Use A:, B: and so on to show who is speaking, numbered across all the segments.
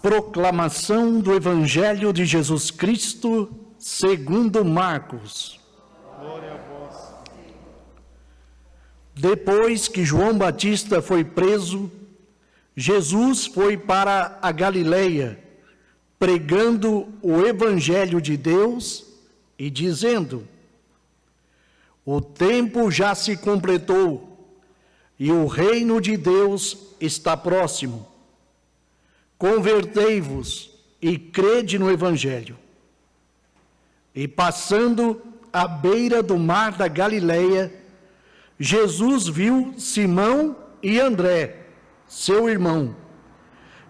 A: Proclamação do Evangelho de Jesus Cristo, segundo Marcos.
B: Glória a vós.
A: Depois que João Batista foi preso, Jesus foi para a Galileia, pregando o Evangelho de Deus e dizendo: o tempo já se completou e o reino de Deus está próximo. Convertei-vos e crede no Evangelho. E passando à beira do mar da Galileia, Jesus viu Simão e André, seu irmão,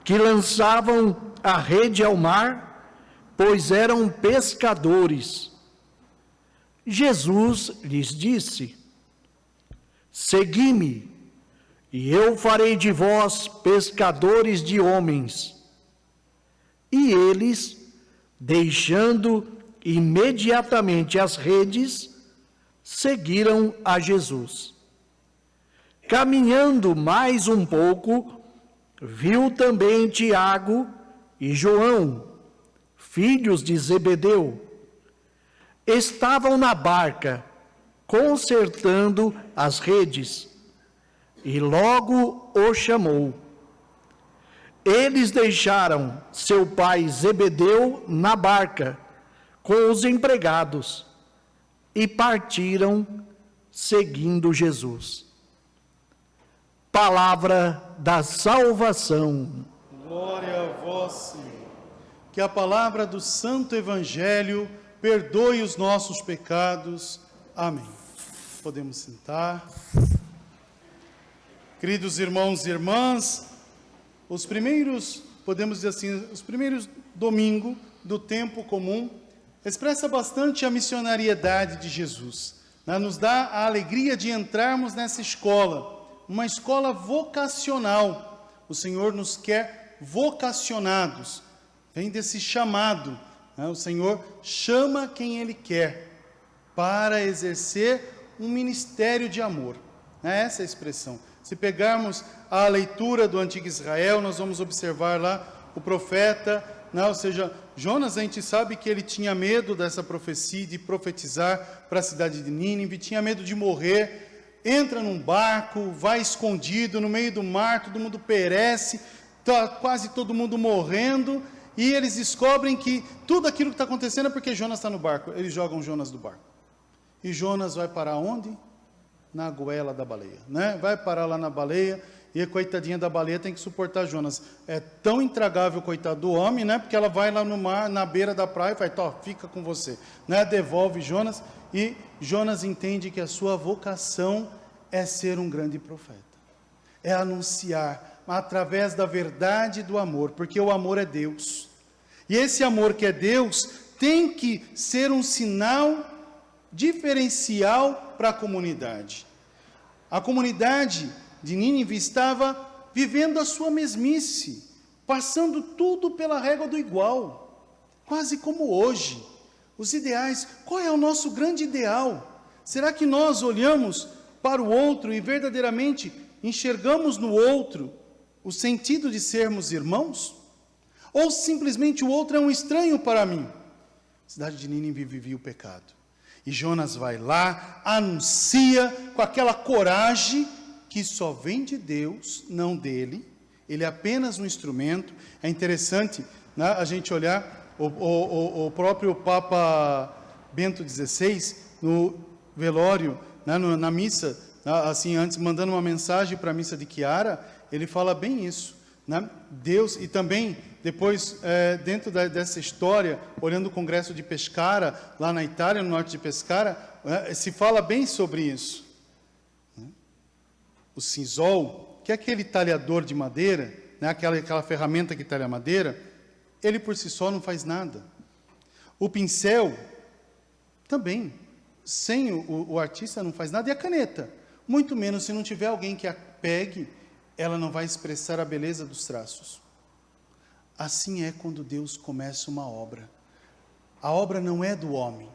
A: que lançavam a rede ao mar, pois eram pescadores. Jesus lhes disse: segui-me, e eu farei de vós pescadores de homens. E eles, deixando imediatamente as redes, seguiram a Jesus. Caminhando mais um pouco, viu também Tiago e João, filhos de Zebedeu. Estavam na barca, consertando as redes, e logo o chamou. Eles deixaram seu pai Zebedeu na barca, com os empregados, e partiram, seguindo Jesus. Palavra da salvação.
B: Glória a vós, Senhor. Que a palavra do Santo Evangelho perdoe os nossos pecados. Amém. Podemos sentar. Queridos irmãos e irmãs, podemos dizer assim, os primeiros domingos do tempo comum expressa bastante a missionariedade de Jesus, né? Nos dá a alegria de entrarmos nessa escola, uma escola vocacional. O Senhor nos quer vocacionados, vem desse chamado, né? O Senhor chama quem Ele quer para exercer um ministério de amor, é essa a expressão. Se pegarmos a leitura do Antigo Israel, nós vamos observar lá o profeta, né? Ou seja, Jonas, a gente sabe que ele tinha medo dessa profecia, de profetizar para a cidade de Nínive, tinha medo de morrer, entra num barco, vai escondido no meio do mar, todo mundo perece, está quase todo mundo morrendo, e eles descobrem que tudo aquilo que está acontecendo é porque Jonas está no barco. Eles jogam Jonas do barco. E Jonas vai parar onde? Na goela da baleia, né? Vai parar lá na baleia, e a coitadinha da baleia tem que suportar Jonas. É tão intragável, coitado do homem, né? Porque ela vai lá no mar, na beira da praia, e faz, fica com você, né? Devolve Jonas, e Jonas entende que a sua vocação é ser um grande profeta, é anunciar, através da verdade e do amor, porque o amor é Deus, e esse amor que é Deus, tem que ser um sinal diferencial para a comunidade. A comunidade de Nínive estava vivendo a sua mesmice, passando tudo pela régua do igual, quase como hoje. Os ideais, qual é o nosso grande ideal? Será que nós olhamos para o outro e verdadeiramente enxergamos no outro o sentido de sermos irmãos? Ou simplesmente o outro é um estranho para mim? A cidade de Nínive vivia o pecado. E Jonas vai lá, anuncia com aquela coragem que só vem de Deus, não dele. Ele é apenas um instrumento. É interessante, né, a gente olhar o próprio Papa Bento XVI, no velório, né, na missa, assim, antes mandando uma mensagem para a missa de Chiara, ele fala bem isso, né? Deus, e também depois, dentro dessa história, olhando o Congresso de Pescara, lá na Itália, no norte de Pescara, se fala bem sobre isso. O sisal, que é aquele talhador de madeira, né, aquela ferramenta que talha madeira, ele por si só não faz nada. O pincel, também, sem o artista não faz nada. E a caneta, muito menos se não tiver alguém que a pegue, ela não vai expressar a beleza dos traços. Assim é quando Deus começa uma obra. A obra não é do homem,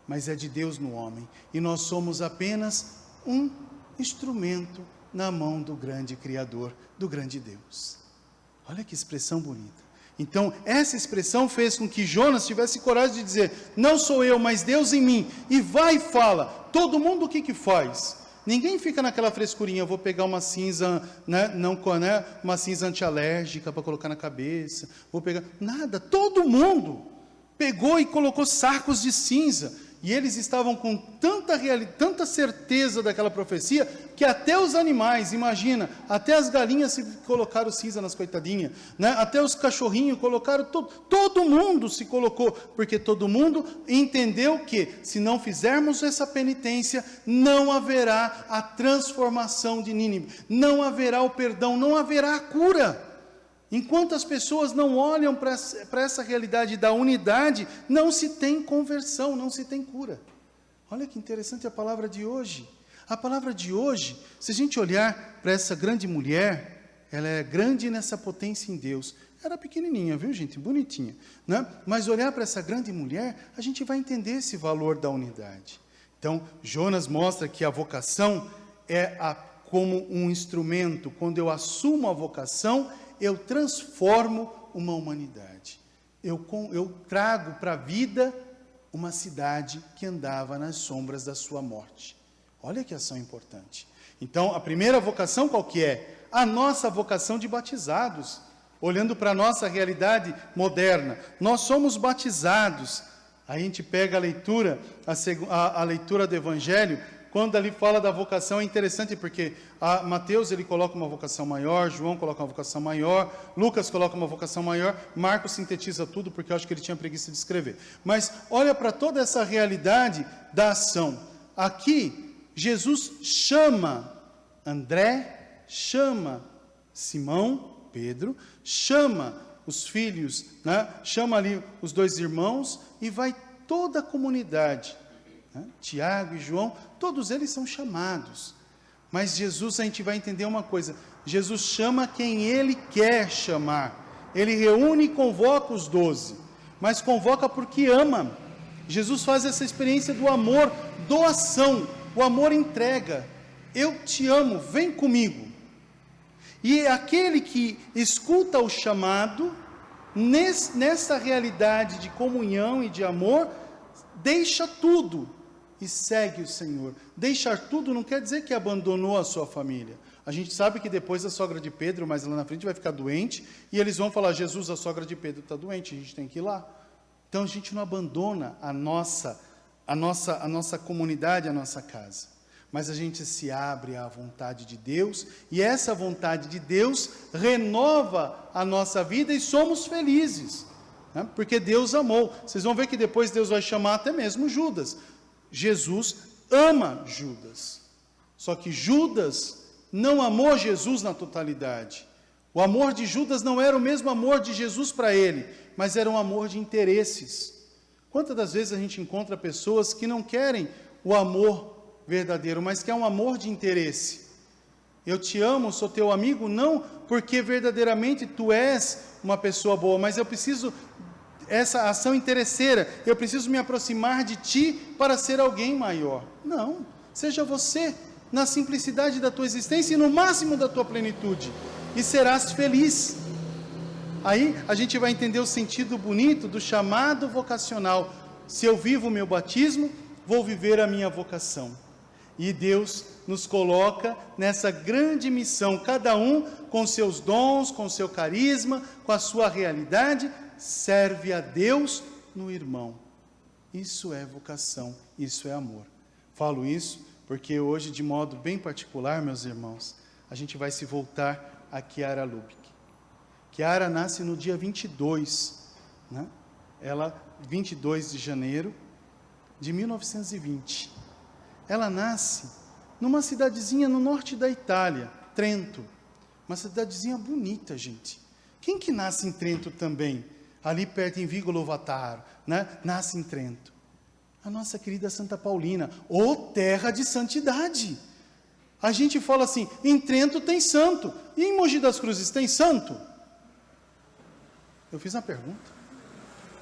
B: mas é de Deus no homem. E nós somos apenas um instrumento na mão do grande Criador, do grande Deus. Olha que expressão bonita. Então, essa expressão fez com que Jonas tivesse coragem de dizer, não sou eu, mas Deus em mim. E vai e fala. Todo mundo o que faz? Ninguém fica naquela frescurinha, eu vou pegar uma cinza, uma cinza antialérgica para colocar na cabeça, vou pegar, nada, todo mundo pegou e colocou sacos de cinza, e eles estavam com tanta certeza daquela profecia, que até os animais, imagina, até as galinhas se colocaram cinza nas coitadinhas, até os cachorrinhos colocaram, todo mundo se colocou, porque todo mundo entendeu que, se não fizermos essa penitência, não haverá a transformação de Nínive, não haverá o perdão, não haverá a cura. Enquanto as pessoas não olham para essa realidade da unidade, não se tem conversão, não se tem cura. Olha que interessante a palavra de hoje. A palavra de hoje, se a gente olhar para essa grande mulher, ela é grande nessa potência em Deus. Era pequenininha, viu, gente? Bonitinha, né? Mas olhar para essa grande mulher, a gente vai entender esse valor da unidade. Então, Jonas mostra que a vocação é como um instrumento. Quando eu assumo a vocação, eu transformo uma humanidade. Eu trago para a vida uma cidade que andava nas sombras da sua morte. Olha que ação importante. Então, a primeira vocação qual que é? A nossa vocação de batizados. Olhando para a nossa realidade moderna. Nós somos batizados. A gente pega a leitura, a leitura do Evangelho. Quando ali fala da vocação, é interessante porque Mateus ele coloca uma vocação maior, João coloca uma vocação maior, Lucas coloca uma vocação maior, Marcos sintetiza tudo porque eu acho que ele tinha preguiça de escrever. Mas olha para toda essa realidade da ação. Aqui, Jesus chama André, chama Simão, Pedro, chama os filhos, chama ali os 2 irmãos e vai toda a comunidade. Tiago e João, todos eles são chamados, mas Jesus, a gente vai entender uma coisa, Jesus chama quem Ele quer chamar, Ele reúne e convoca os 12, mas convoca porque ama. Jesus faz essa experiência do amor, doação, o amor entrega, eu te amo, vem comigo, e aquele que escuta o chamado, nessa realidade de comunhão e de amor, deixa tudo, e segue o Senhor. Deixar tudo não quer dizer que abandonou a sua família. A gente sabe que depois a sogra de Pedro, mais lá na frente, vai ficar doente, e eles vão falar, Jesus, a sogra de Pedro está doente, a gente tem que ir lá. Então a gente não abandona a nossa comunidade, a nossa casa. Mas a gente se abre à vontade de Deus, e essa vontade de Deus renova a nossa vida e somos felizes. Porque Deus amou. Vocês vão ver que depois Deus vai chamar até mesmo Judas. Jesus ama Judas. Só que Judas não amou Jesus na totalidade. O amor de Judas não era o mesmo amor de Jesus para ele, mas era um amor de interesses. Quantas das vezes a gente encontra pessoas que não querem o amor verdadeiro, mas querem um amor de interesse? Eu te amo, sou teu amigo, não porque verdadeiramente tu és uma pessoa boa, mas eu preciso essa ação interesseira, eu preciso me aproximar de ti para ser alguém maior. Não, seja você, na simplicidade da tua existência e no máximo da tua plenitude, e serás feliz. Aí a gente vai entender o sentido bonito do chamado vocacional. Se eu vivo o meu batismo, vou viver a minha vocação. E Deus nos coloca nessa grande missão, cada um com seus dons, com seu carisma, com a sua realidade, serve a Deus no irmão. Isso é vocação, isso é amor. Falo isso porque hoje, de modo bem particular, meus irmãos, a gente vai se voltar a Chiara Lubick. Chiara nasce no dia 22, ela, 22 de janeiro de 1920. Ela nasce numa cidadezinha no norte da Itália, Trento. Uma cidadezinha bonita, gente. Quem que nasce em Trento também? Ali perto em Vigolo Vataro, nasce em Trento. A nossa querida Santa Paulina, ô terra de santidade. A gente fala assim, em Trento tem santo, e em Mogi das Cruzes tem santo? Eu fiz uma pergunta.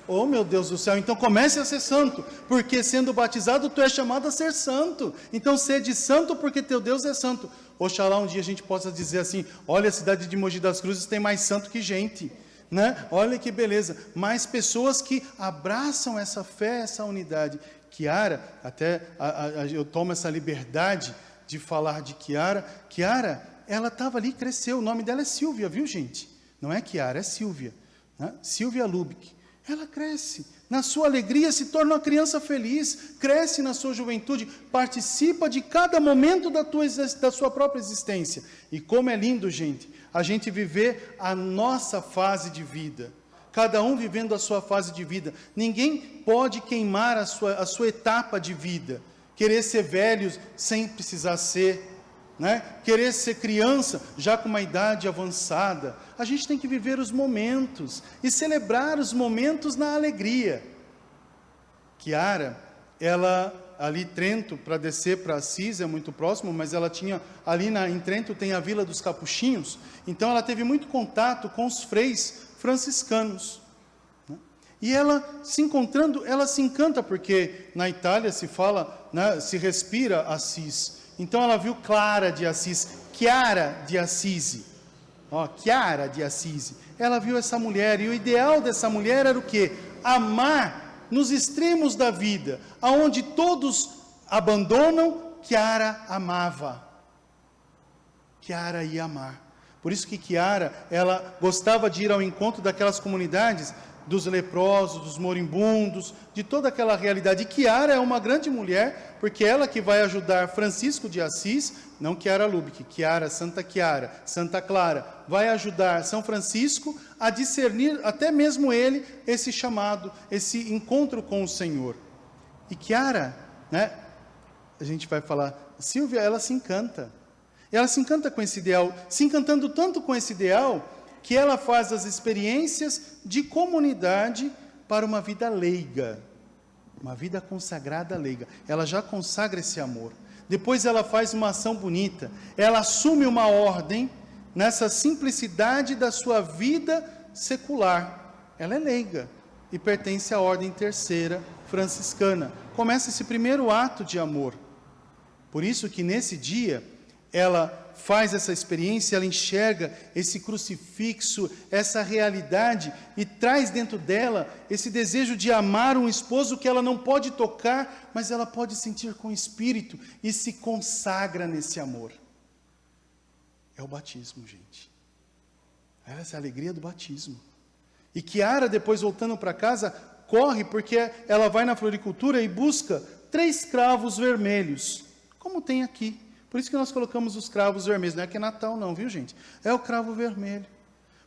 B: Oh meu Deus do céu, então comece a ser santo, porque sendo batizado tu é chamado a ser santo. Então sede santo porque teu Deus é santo. Oxalá um dia a gente possa dizer assim, olha, a cidade de Mogi das Cruzes tem mais santo que gente. né? Olha que beleza, mais pessoas que abraçam essa fé, essa unidade. Chiara, até eu tomo essa liberdade de falar de Chiara. Chiara, ela estava ali, cresceu, o nome dela é Silvia, viu gente? Não é Chiara, é Silvia, né? Silvia Lubick. Ela cresce, na sua alegria se torna uma criança feliz, cresce na sua juventude, participa de cada momento da sua própria existência. E como é lindo, gente, a gente viver a nossa fase de vida, cada um vivendo a sua fase de vida. Ninguém pode queimar a sua etapa de vida, querer ser velho sem precisar ser, né? Querer ser criança já com uma idade avançada. A gente tem que viver os momentos e celebrar os momentos na alegria. Chiara, ela ali Trento, para descer para Assis, é muito próximo, mas ela tinha ali em Trento tem a Vila dos Capuchinhos, então ela teve muito contato com os freis franciscanos, né? E ela se encontrando, ela se encanta, porque na Itália se fala, né, se respira Assis. Então ela viu Clara de Assis, Chiara de Assisi, Chiara de Assisi. Ela viu essa mulher, e o ideal dessa mulher era o quê? Amar nos extremos da vida, aonde todos abandonam, Chiara amava. Chiara ia amar. Por isso que Chiara, ela gostava de ir ao encontro daquelas comunidades, dos leprosos, dos moribundos, de toda aquela realidade. E Chiara é uma grande mulher, porque ela que vai ajudar Francisco de Assis, não Chiara Lubick, Santa Clara, vai ajudar São Francisco a discernir, até mesmo ele, esse chamado, esse encontro com o Senhor. E Chiara, né, a gente vai falar, Silvia, ela se encanta com esse ideal, se encantando tanto com esse ideal, que ela faz as experiências de comunidade para uma vida leiga, uma vida consagrada leiga. Ela já consagra esse amor. Depois ela faz uma ação bonita, ela assume uma ordem nessa simplicidade da sua vida secular. Ela é leiga e pertence à ordem terceira franciscana. Começa esse primeiro ato de amor. Por isso que nesse dia ela faz essa experiência, ela enxerga esse crucifixo, essa realidade, e traz dentro dela esse desejo de amar um esposo que ela não pode tocar, mas ela pode sentir com o Espírito, e se consagra nesse amor. É o batismo, gente. Essa é a alegria do batismo. E Chiara, depois voltando para casa, corre, porque ela vai na floricultura e busca 3 cravos vermelhos, como tem aqui. Por isso que nós colocamos os cravos vermelhos. Não é que é Natal não, viu gente? É o cravo vermelho.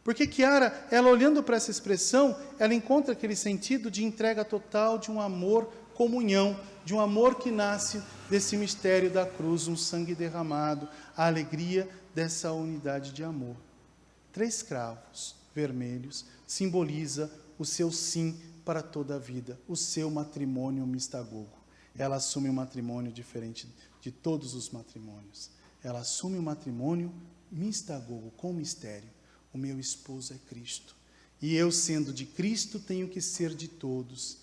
B: Porque Chiara, ela olhando para essa expressão, ela encontra aquele sentido de entrega total, de um amor, comunhão, de um amor que nasce desse mistério da cruz, um sangue derramado, a alegria dessa unidade de amor. 3 cravos vermelhos simboliza o seu sim para toda a vida, o seu matrimônio mistagogo. Ela assume um matrimônio diferente de todos os matrimônios. Ela assume um matrimônio mistagogo, com mistério. O meu esposo é Cristo. E eu, sendo de Cristo, tenho que ser de todos.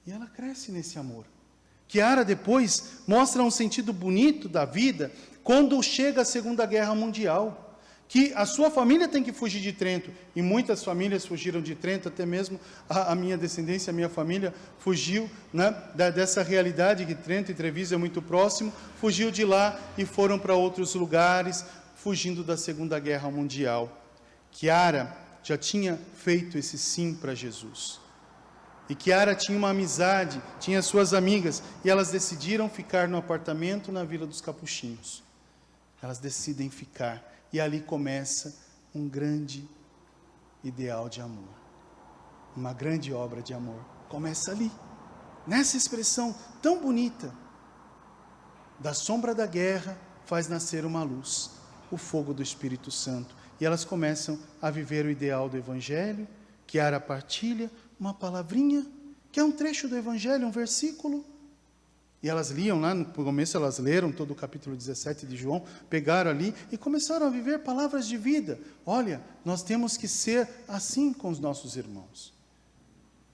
B: E ela cresce nesse amor. Chiara depois mostra um sentido bonito da vida quando chega a Segunda Guerra Mundial, que a sua família tem que fugir de Trento, e muitas famílias fugiram de Trento, até mesmo a minha descendência, a minha família fugiu, né, dessa realidade que Trento e Treviso é muito próximo, fugiu de lá e foram para outros lugares, fugindo da Segunda Guerra Mundial. Chiara já tinha feito esse sim para Jesus. E Chiara tinha uma amizade, tinha suas amigas, e elas decidiram ficar no apartamento na Vila dos Capuchinhos. Elas decidem ficar. E ali começa um grande ideal de amor. Uma grande obra de amor. Começa ali. Nessa expressão tão bonita. Da sombra da guerra faz nascer uma luz. O fogo do Espírito Santo. E elas começam a viver o ideal do Evangelho. Chiara partilha uma palavrinha, que é um trecho do Evangelho, um versículo. E elas liam lá, no começo elas leram todo o capítulo 17 de João, pegaram ali e começaram a viver palavras de vida. Olha, nós temos que ser assim com os nossos irmãos.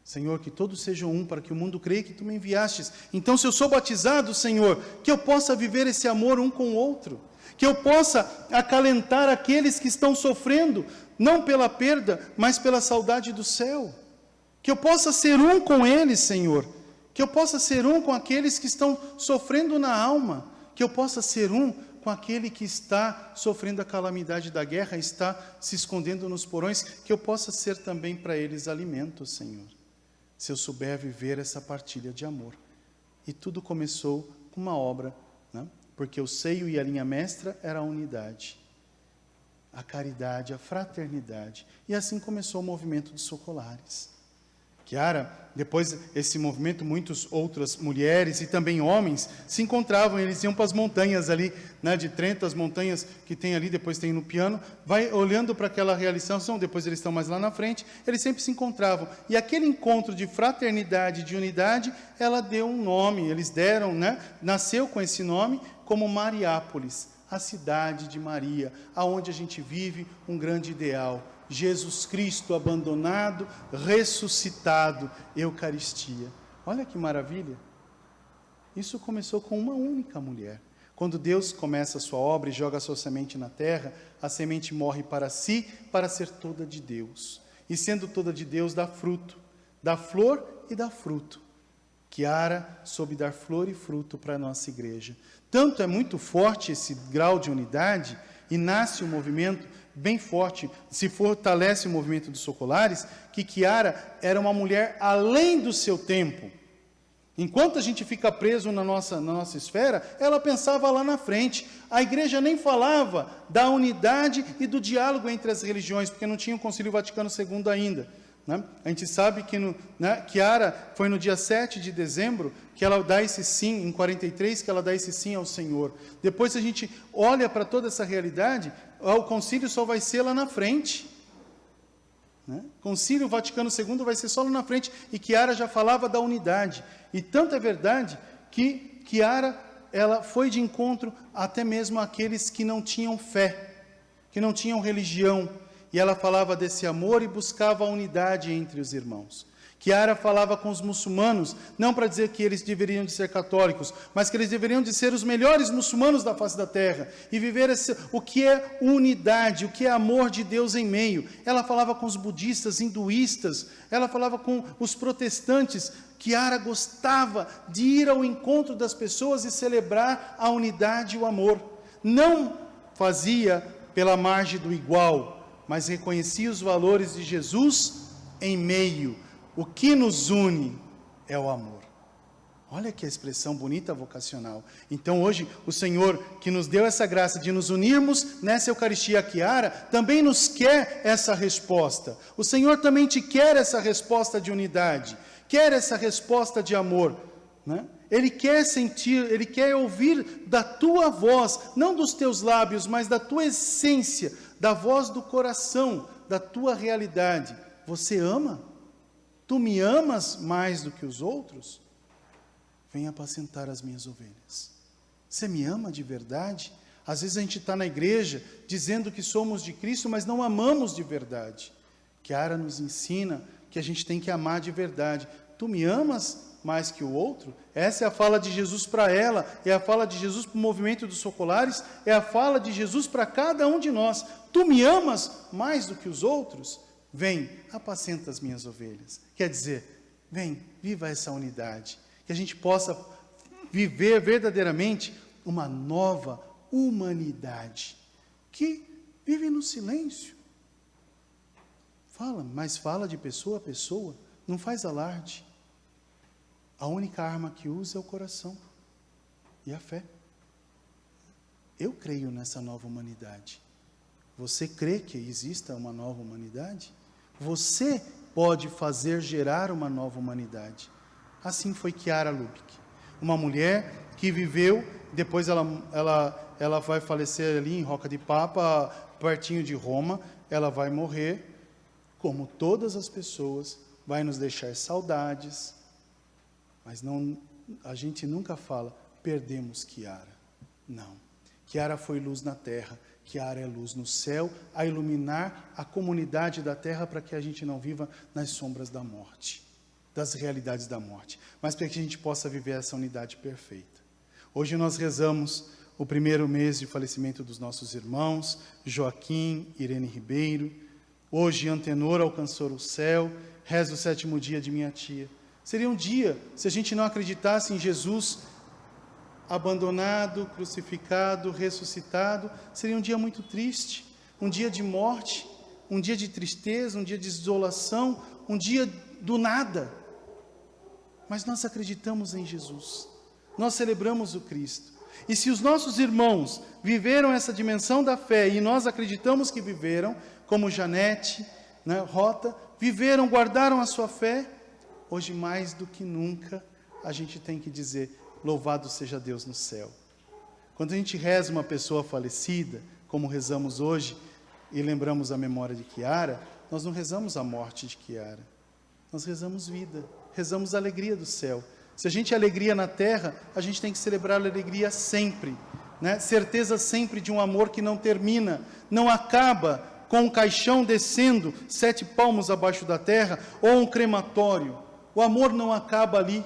B: Senhor, que todos sejam um, para que o mundo creia que Tu me enviastes. Então, se eu sou batizado, Senhor, que eu possa viver esse amor um com o outro. Que eu possa acalentar aqueles que estão sofrendo não pela perda, mas pela saudade do céu. Que eu possa ser um com eles, Senhor. Que eu possa ser um com aqueles que estão sofrendo na alma. Que eu possa ser um com aquele que está sofrendo a calamidade da guerra, está se escondendo nos porões. Que eu possa ser também para eles alimento, Senhor. Se eu souber viver essa partilha de amor. E tudo começou com uma obra, né? Porque o seio e a linha mestra era a unidade, a caridade, a fraternidade. E assim começou o movimento dos Socolares. Chiara, depois desse movimento, muitas outras mulheres e também homens se encontravam, eles iam para as montanhas ali, né, de Trento, as montanhas que tem ali, depois tem no piano, vai olhando para aquela realização, depois eles estão mais lá na frente, eles sempre se encontravam. E aquele encontro de fraternidade, de unidade, ela deu um nome, eles deram, né, nasceu com esse nome, como Mariápolis, a cidade de Maria, aonde a gente vive um grande ideal. Jesus Cristo abandonado, ressuscitado, Eucaristia. Olha que maravilha. Isso começou com uma única mulher. Quando Deus começa a sua obra e joga a sua semente na terra, a semente morre para si, para ser toda de Deus. E sendo toda de Deus, dá fruto, dá flor e dá fruto. Chiara soube dar flor e fruto para a nossa igreja. Tanto é muito forte esse grau de unidade, e nasce um movimento bem forte, se fortalece o movimento dos Socolares, que Chiara era uma mulher além do seu tempo. Enquanto a gente fica preso na nossa esfera, ela pensava lá na frente. A igreja nem falava da unidade e do diálogo entre as religiões, porque não tinha o Concílio Vaticano II ainda. Né? A gente sabe que Chiara foi no dia 7 de dezembro que ela dá esse sim, em 43, que ela dá esse sim ao Senhor. Depois a gente olha para toda essa realidade, o concílio só vai ser lá na frente. Né? Concílio Vaticano II vai ser só lá na frente, e Chiara já falava da unidade. E tanto é verdade que Chiara, ela foi de encontro até mesmo àqueles que não tinham fé, que não tinham religião. E ela falava desse amor e buscava a unidade entre os irmãos. Chiara falava com os muçulmanos, não para dizer que eles deveriam de ser católicos, mas que eles deveriam de ser os melhores muçulmanos da face da terra, e viver o que é unidade, o que é amor de Deus em meio. Ela falava com os budistas, hinduístas, ela falava com os protestantes. Chiara gostava de ir ao encontro das pessoas e celebrar a unidade e o amor. Não fazia pela margem do igual, mas reconhecia os valores de Jesus em meio. O que nos une é o amor. Olha que expressão bonita vocacional. Então hoje o Senhor que nos deu essa graça de nos unirmos nessa Eucaristia Chiara, também nos quer essa resposta. O Senhor também te quer essa resposta de unidade, quer essa resposta de amor, né? Ele quer sentir, Ele quer ouvir da tua voz, não dos teus lábios, mas da tua essência, da voz do coração, da tua realidade. Você ama? Tu me amas mais do que os outros? Vem apacentar as minhas ovelhas. Você me ama de verdade? Às vezes a gente está na igreja dizendo que somos de Cristo, mas não amamos de verdade. Chiara nos ensina que a gente tem que amar de verdade. Tu me amas mais que o outro? Essa é a fala de Jesus para ela, é a fala de Jesus para o movimento dos Socolares, é a fala de Jesus para cada um de nós. Tu me amas mais do que os outros? Vem, apacenta as minhas ovelhas. Quer dizer, vem, viva essa unidade. Que a gente possa viver verdadeiramente uma nova humanidade. Que vive no silêncio. Fala, mas fala de pessoa a pessoa. Não faz alarde. A única arma que usa é o coração e a fé. Eu creio nessa nova humanidade. Você crê que exista uma nova humanidade? Você pode fazer gerar uma nova humanidade. Assim foi Chiara Lubich, uma mulher que viveu, depois ela vai falecer ali em Roca de Papa, pertinho de Roma, ela vai morrer, como todas as pessoas, vai nos deixar saudades, mas não, a gente nunca fala, perdemos Chiara. Não, Chiara foi luz na terra, Chiara é luz no céu, a iluminar a comunidade da terra para que a gente não viva nas sombras da morte, das realidades da morte, mas para que a gente possa viver essa unidade perfeita. Hoje nós rezamos o primeiro mês de falecimento dos nossos irmãos, Joaquim, Irene Ribeiro, Hoje Antenor alcançou o céu, reza o 7º dia de minha tia. Seria um dia, se a gente não acreditasse em Jesus abandonado, crucificado, ressuscitado, seria um dia muito triste, um dia de morte, um dia de tristeza, um dia de desolação, um dia do nada. Mas nós acreditamos em Jesus, nós celebramos o Cristo. E se os nossos irmãos viveram essa dimensão da fé, e nós acreditamos que viveram, como Janete, né, Rota, viveram, guardaram a sua fé, hoje mais do que nunca, a gente tem que dizer, louvado seja Deus no céu. Quando a gente reza uma pessoa falecida, como rezamos hoje, e lembramos a memória de Chiara, nós não rezamos a morte de Chiara, nós rezamos vida, rezamos a alegria do céu. Se a gente é alegria na terra, a gente tem que celebrar a alegria sempre, né? Certeza sempre de um amor que não termina, não acaba com um caixão descendo 7 palmos abaixo da terra, ou um crematório. O amor não acaba ali.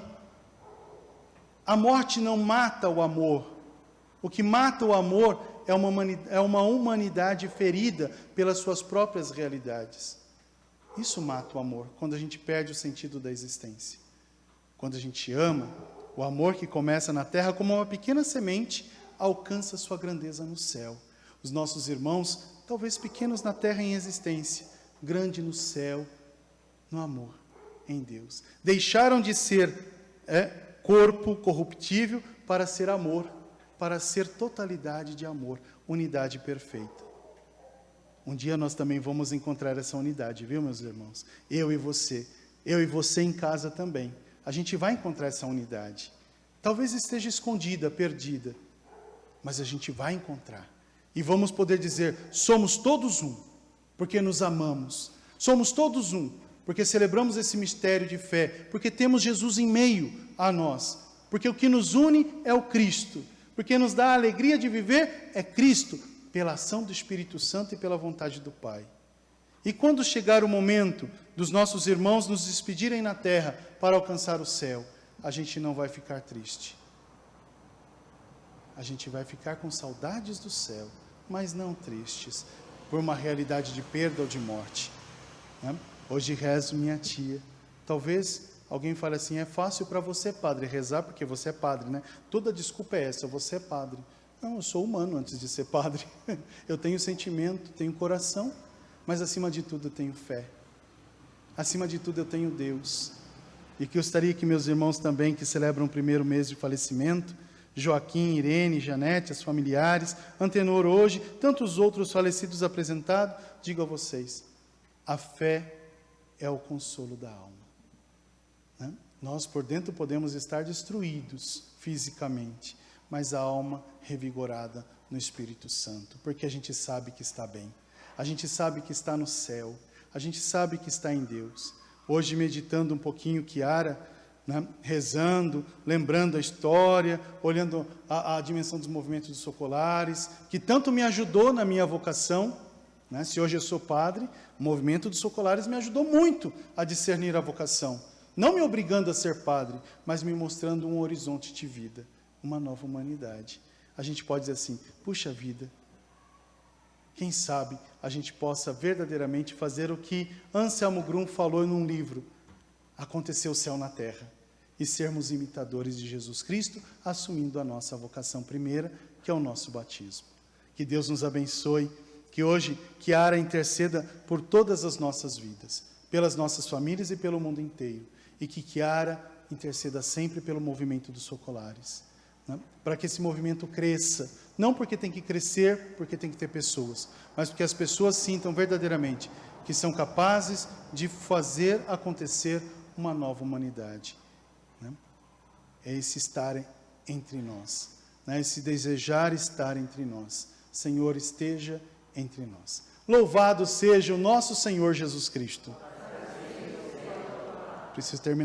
B: A morte não mata o amor. O que mata o amor é uma humanidade ferida pelas suas próprias realidades. Isso mata o amor, quando a gente perde o sentido da existência. Quando a gente ama, o amor que começa na terra como uma pequena semente, alcança sua grandeza no céu. Os nossos irmãos, talvez pequenos na terra em existência, grande no céu, no amor, em Deus. Deixaram de ser corpo corruptível para ser amor, para ser totalidade de amor, unidade perfeita. Um dia nós também vamos encontrar essa unidade, viu, meus irmãos? Eu e você em casa também. A gente vai encontrar essa unidade. Talvez esteja escondida, perdida, mas a gente vai encontrar. E vamos poder dizer, somos todos um, porque nos amamos. Somos todos um, porque celebramos esse mistério de fé, porque temos Jesus em meio a nós. Porque o que nos une é o Cristo. Porque nos dá a alegria de viver é Cristo, pela ação do Espírito Santo e pela vontade do Pai. E quando chegar o momento dos nossos irmãos nos despedirem na terra para alcançar o céu, a gente não vai ficar triste. A gente vai ficar com saudades do céu, mas não tristes, por uma realidade de perda ou de morte. Né? Hoje rezo minha tia. Talvez alguém fale assim, é fácil para você, padre, rezar porque você é padre, né? Toda desculpa é essa, você é padre. Não, eu sou humano antes de ser padre. Eu tenho sentimento, tenho coração, mas acima de tudo eu tenho fé. Acima de tudo eu tenho Deus. E que eu gostaria que meus irmãos também, que celebram o 1º mês de falecimento, Joaquim, Irene, Janete, as familiares, Antenor hoje, tantos outros falecidos apresentados, digo a vocês, a fé é o consolo da alma. Né? Nós por dentro podemos estar destruídos fisicamente, mas a alma revigorada no Espírito Santo, porque a gente sabe que está bem, a gente sabe que está no céu, a gente sabe que está em Deus. Hoje, meditando um pouquinho, Chiara, né, rezando, lembrando a história, olhando a dimensão dos movimentos dos Socolares, que tanto me ajudou na minha vocação, né? Se hoje eu sou padre, o movimento dos Socolares me ajudou muito a discernir a vocação, não me obrigando a ser padre, mas me mostrando um horizonte de vida, uma nova humanidade. A gente pode dizer assim, puxa vida, quem sabe a gente possa verdadeiramente fazer o que Anselmo Grum falou num livro, acontecer o céu na terra, e sermos imitadores de Jesus Cristo, assumindo a nossa vocação primeira, que é o nosso batismo. Que Deus nos abençoe, que hoje Chiara interceda por todas as nossas vidas, pelas nossas famílias e pelo mundo inteiro, e que Chiara interceda sempre pelo movimento dos Socolares, né? Para que esse movimento cresça, não porque tem que crescer, porque tem que ter pessoas, mas porque as pessoas sintam verdadeiramente que são capazes de fazer acontecer uma nova humanidade. Né? É esse estar entre nós, né? Esse desejar estar entre nós. Senhor, esteja entre nós. Louvado seja o nosso Senhor Jesus Cristo. Preciso terminar.